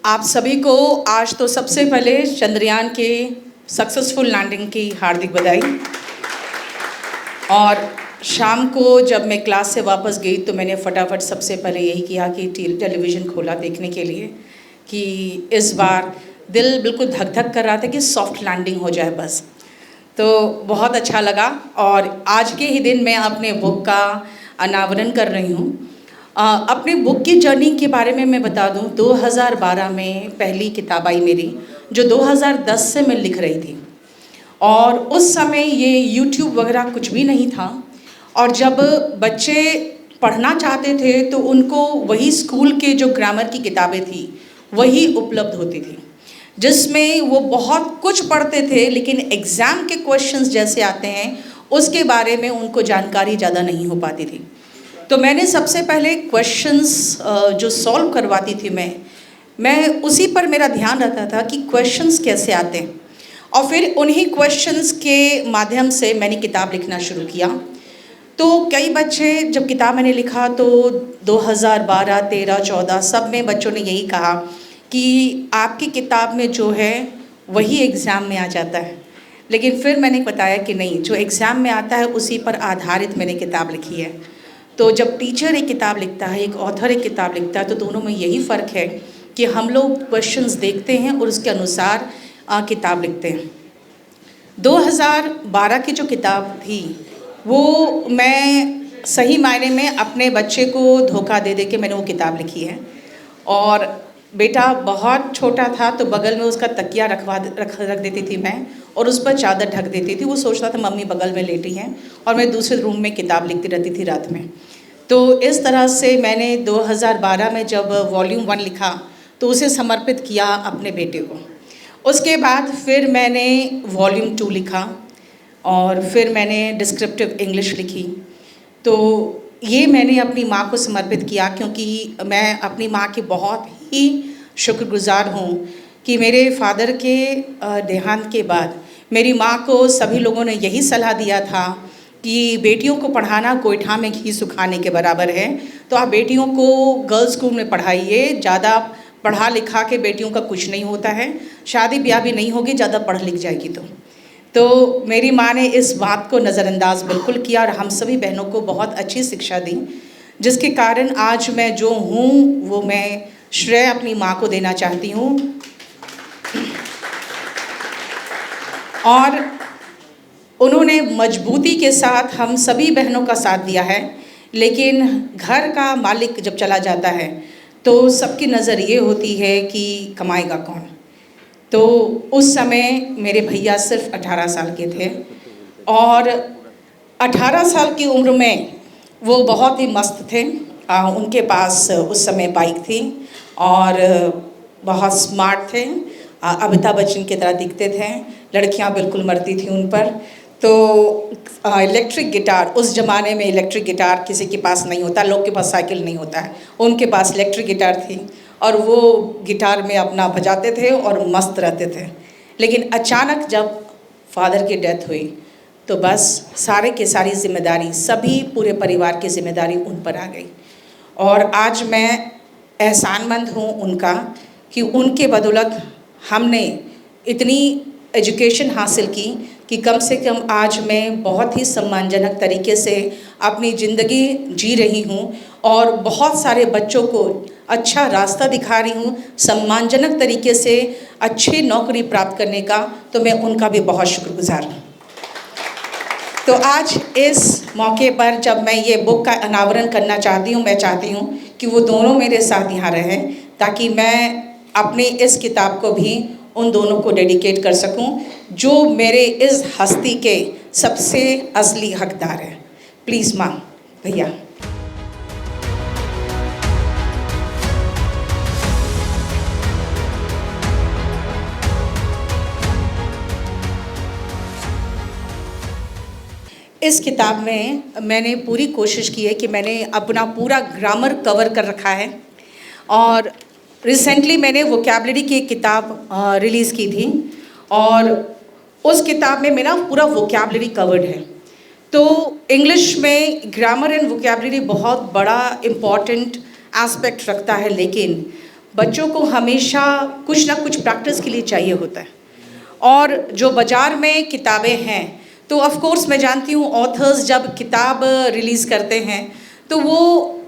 आप सभी को आज तो सबसे पहले चंद्रयान के सक्सेसफुल लैंडिंग की हार्दिक बधाई। और शाम को जब मैं क्लास से वापस गई तो मैंने फटाफट सबसे पहले यही किया कि टेलीविज़न खोला देखने के लिए कि इस बार दिल बिल्कुल धक धक कर रहा था कि सॉफ्ट लैंडिंग हो जाए बस। तो बहुत अच्छा लगा और आज के ही दिन मैं अपने बुक का अनावरण कर रही हूँ। अपनी बुक की जर्नी के बारे में मैं बता दूँ, 2012 में पहली किताब आई मेरी, जो 2010 से मैं लिख रही थी। और उस समय ये यूट्यूब वगैरह कुछ भी नहीं था, और जब बच्चे पढ़ना चाहते थे तो उनको वही स्कूल के जो ग्रामर की किताबें थी वही उपलब्ध होती थी, जिसमें वो बहुत कुछ पढ़ते थे, लेकिन एग्ज़ाम के क्वेश्चंस जैसे आते हैं उसके बारे में उनको जानकारी ज़्यादा नहीं हो पाती थी। तो मैंने सबसे पहले क्वेश्चंस जो सॉल्व करवाती थी मैं उसी पर मेरा ध्यान रहता था कि क्वेश्चंस कैसे आते हैं, और फिर उन्हीं क्वेश्चंस के माध्यम से मैंने किताब लिखना शुरू किया। तो कई बच्चे, जब किताब मैंने लिखा तो 2012, 13, 14 सब में बच्चों ने यही कहा कि आपकी किताब में जो है वही एग्ज़ाम में आ जाता है। लेकिन फिर मैंने बताया कि नहीं, जो एग्ज़ाम में आता है उसी पर आधारित मैंने किताब लिखी है। तो जब टीचर एक किताब लिखता है, एक ऑथर एक किताब लिखता है, तो दोनों में यही फ़र्क है कि हम लोग क्वेश्चंस देखते हैं और उसके अनुसार किताब लिखते हैं। 2012 की जो किताब थी वो मैं सही मायने में अपने बच्चे को धोखा दे दे के मैंने वो किताब लिखी है। और बेटा बहुत छोटा था तो बगल में उसका तकिया रख देती थी मैं, और उस पर चादर ढक देती थी। वो सोचता था मम्मी बगल में लेटी हैं, और मैं दूसरे रूम में किताब लिखती रहती थी रात में। तो इस तरह से मैंने 2012 में जब वॉल्यूम 1 लिखा तो उसे समर्पित किया अपने बेटे को। उसके बाद फिर मैंने वॉल्यूम 2 लिखा, और फिर मैंने डिस्क्रिप्टिव इंग्लिश लिखी। तो ये मैंने अपनी माँ को समर्पित किया, क्योंकि मैं अपनी माँ की बहुत ही शुक्रगुज़ार हूँ कि मेरे फादर के देहांत के बाद मेरी माँ को सभी लोगों ने यही सलाह दिया था कि बेटियों को पढ़ाना गोइठा में घी सुखाने के बराबर है, तो आप बेटियों को गर्ल्स स्कूल में पढ़ाइए। ज़्यादा पढ़ा लिखा के बेटियों का कुछ नहीं होता है, शादी ब्याह भी नहीं होगी ज़्यादा पढ़ लिख जाएगी तो मेरी माँ ने इस बात को नज़रअंदाज बिल्कुल किया और हम सभी बहनों को बहुत अच्छी शिक्षा दी, जिसके कारण आज मैं जो हूँ वो मैं श्रेय अपनी माँ को देना चाहती हूँ। और उन्होंने मजबूती के साथ हम सभी बहनों का साथ दिया है, लेकिन घर का मालिक जब चला जाता है तो सबकी नज़र ये होती है कि कमाएगा कौन। तो उस समय मेरे भैया सिर्फ 18 साल के थे, और 18 साल की उम्र में वो बहुत ही मस्त थे। उनके पास उस समय बाइक थी और बहुत स्मार्ट थे, अमिताभ बच्चन की तरह दिखते थे। लड़कियां बिल्कुल मरती थी उन पर। तो इलेक्ट्रिक गिटार, उस ज़माने में इलेक्ट्रिक गिटार किसी के पास नहीं होता, लोग के पास साइकिल नहीं होता है, उनके पास इलेक्ट्रिक गिटार थी और वो गिटार में अपना बजाते थे और मस्त रहते थे। लेकिन अचानक जब फादर की डेथ हुई तो बस सारे की सारी जिम्मेदारी, सभी पूरे परिवार की जिम्मेदारी उन पर आ गई। और आज मैं एहसानमंद हूँ उनका कि उनके बदौलत हमने इतनी एजुकेशन हासिल की कि कम से कम आज मैं बहुत ही सम्मानजनक तरीके से अपनी ज़िंदगी जी रही हूँ और बहुत सारे बच्चों को अच्छा रास्ता दिखा रही हूँ सम्मानजनक तरीके से अच्छी नौकरी प्राप्त करने का। तो मैं उनका भी बहुत शुक्रगुजार हूँ। तो आज इस मौके पर जब मैं ये बुक का अनावरण करना चाहती हूँ, मैं चाहती हूँ कि वो दोनों मेरे साथ यहाँ रहें, ताकि मैं अपनी इस किताब को भी उन दोनों को डेडिकेट कर सकूं जो मेरे इस हस्ती के सबसे असली हकदार हैं। प्लीज़ माँ, भैया। इस किताब में मैंने पूरी कोशिश की है कि मैंने अपना पूरा ग्रामर कवर कर रखा है, और रिसेंटली मैंने वोकैबलरी की एक किताब रिलीज़ की थी और उस किताब में मेरा पूरा वोकैबलरी कवर्ड है। तो इंग्लिश में ग्रामर एंड वोकैबलरी बहुत बड़ा इम्पॉर्टेंट एस्पेक्ट रखता है, लेकिन बच्चों को हमेशा कुछ ना कुछ प्रैक्टिस के लिए चाहिए होता है। और जो बाज़ार में किताबें हैं, तो ऑफ कोर्स मैं जानती हूँ ऑथर्स जब किताब रिलीज़ करते हैं तो वो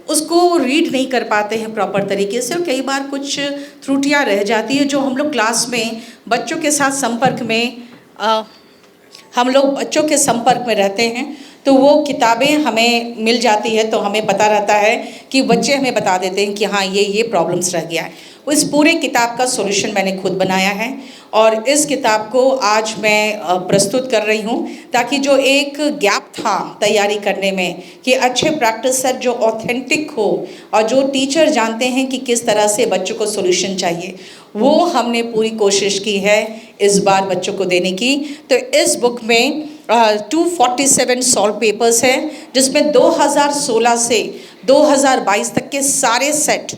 उसको रीड नहीं कर पाते हैं प्रॉपर तरीके से, और कई बार कुछ त्रुटियां रह जाती है जो हम लोग क्लास में बच्चों के साथ संपर्क में हम लोग बच्चों के संपर्क में रहते हैं तो वो किताबें हमें मिल जाती है, तो हमें पता रहता है कि बच्चे हमें बता देते हैं कि हाँ ये प्रॉब्लम्स रह गया है। इस पूरे किताब का सॉल्यूशन मैंने खुद बनाया है और इस किताब को आज मैं प्रस्तुत कर रही हूँ ताकि जो एक गैप था तैयारी करने में कि अच्छे प्रैक्टिसर जो ऑथेंटिक हो और जो टीचर जानते हैं कि किस तरह से बच्चों को सॉल्यूशन चाहिए, वो हमने पूरी कोशिश की है इस बार बच्चों को देने की। तो इस बुक में 247 सॉल्व पेपर्स हैं जिसमें 2016 से 2022 तक के सारे सेट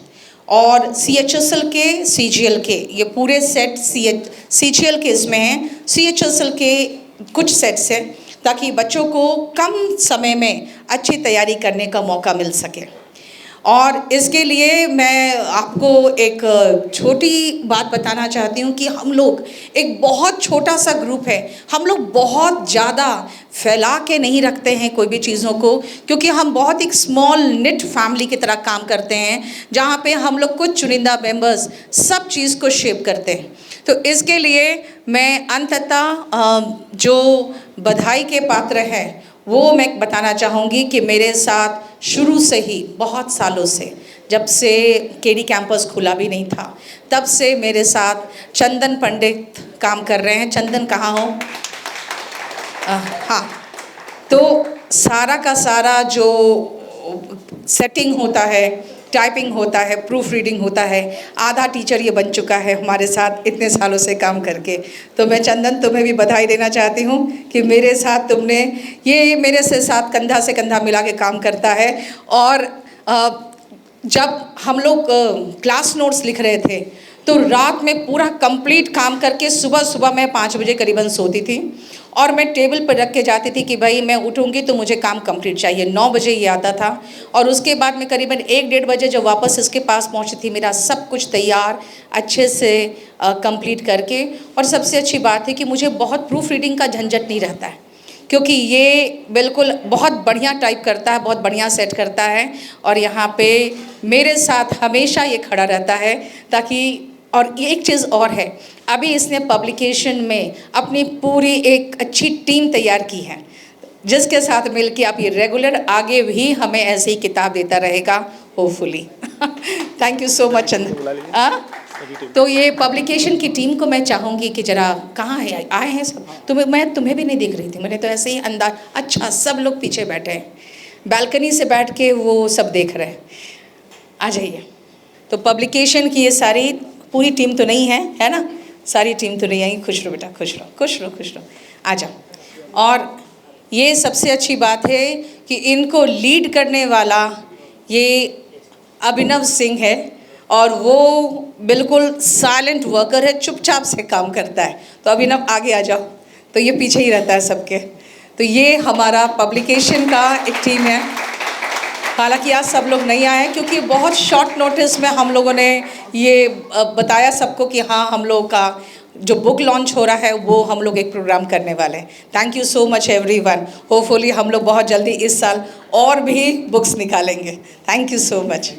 और CHSL के CGL के ये पूरे सेट CGL के इसमें हैं, CHSL के कुछ सेट्स हैं ताकि बच्चों को कम समय में अच्छी तैयारी करने का मौका मिल सके। और इसके लिए मैं आपको एक छोटी बात बताना चाहती हूँ कि हम लोग एक बहुत छोटा सा ग्रुप है, हम लोग बहुत ज़्यादा फैला के नहीं रखते हैं कोई भी चीज़ों को, क्योंकि हम बहुत एक स्मॉल निट फैमिली की तरह काम करते हैं जहाँ पे हम लोग कुछ चुनिंदा मेंबर्स सब चीज़ को शेप करते हैं। तो इसके लिए मैं अंततः जो बधाई के पात्र हैं वो मैं बताना चाहूँगी कि मेरे साथ शुरू से ही बहुत सालों से, जब से केडी कैंपस खुला भी नहीं था तब से मेरे साथ चंदन पंडित काम कर रहे हैं। चंदन कहाँ हो? हाँ, तो सारा का सारा जो सेटिंग होता है, टाइपिंग होता है, प्रूफ रीडिंग होता है, आधा टीचर ये बन चुका है हमारे साथ इतने सालों से काम करके। तो मैं चंदन तुम्हें भी बधाई देना चाहती हूँ कि मेरे साथ तुमने ये मेरे से साथ कंधा से कंधा मिला के काम करता है। और जब हम लोग क्लास नोट्स लिख रहे थे तो रात में पूरा कंप्लीट काम करके सुबह मैं 5 बजे करीबन सोती थी और मैं टेबल पर रख के जाती थी कि भाई मैं उठूँगी तो मुझे काम कंप्लीट चाहिए। 9 बजे ये आता था और उसके बाद में करीबन 1-1:30 बजे जब वापस इसके पास पहुँची थी मेरा सब कुछ तैयार अच्छे से कंप्लीट करके। और सबसे अच्छी बात है कि मुझे बहुत प्रूफ रीडिंग का झंझट नहीं रहता है क्योंकि ये बिल्कुल बहुत बढ़िया टाइप करता है, बहुत बढ़िया सेट करता है और यहाँ पे मेरे साथ हमेशा ये खड़ा रहता है ताकि। और एक चीज़ और है, अभी इसने पब्लिकेशन में अपनी पूरी एक अच्छी टीम तैयार की है जिसके साथ मिलके आप ये रेगुलर आगे भी हमें ऐसे ही किताब देता रहेगा hopefully. Thank you so much Chandan. तो ये पब्लिकेशन की टीम को मैं चाहूँगी कि जरा कहाँ है, आए हैं सब? मैं तुम्हें भी नहीं देख रही थी, मैंने तो ऐसे ही अंदाज। अच्छा, सब लोग पीछे बैठे हैं, बालकनी से बैठ के वो सब देख रहे हैं। आ जाइए। तो पब्लिकेशन की ये सारी पूरी टीम तो नहीं है ना? सारी टीम तो नहीं आई। खुश रहो बेटा, खुश रहो, खुश रहो, खुश रहो, आ जाओ। और ये सबसे अच्छी बात है कि इनको लीड करने वाला ये अभिनव सिंह है और वो बिल्कुल साइलेंट वर्कर है, चुपचाप से काम करता है। तो अभिनव आगे आ जाओ, तो ये पीछे ही रहता है सबके। तो ये हमारा पब्लिकेशन का एक टीम है। हालांकि आज सब लोग नहीं आए क्योंकि बहुत शॉर्ट नोटिस में हम लोगों ने ये बताया सबको कि हाँ हम लोगों का जो बुक लॉन्च हो रहा है वो हम लोग एक प्रोग्राम करने वाले हैं। Thank you so much everyone. Hopefully हम लोग बहुत जल्दी इस साल और भी बुक्स निकालेंगे। Thank you so much.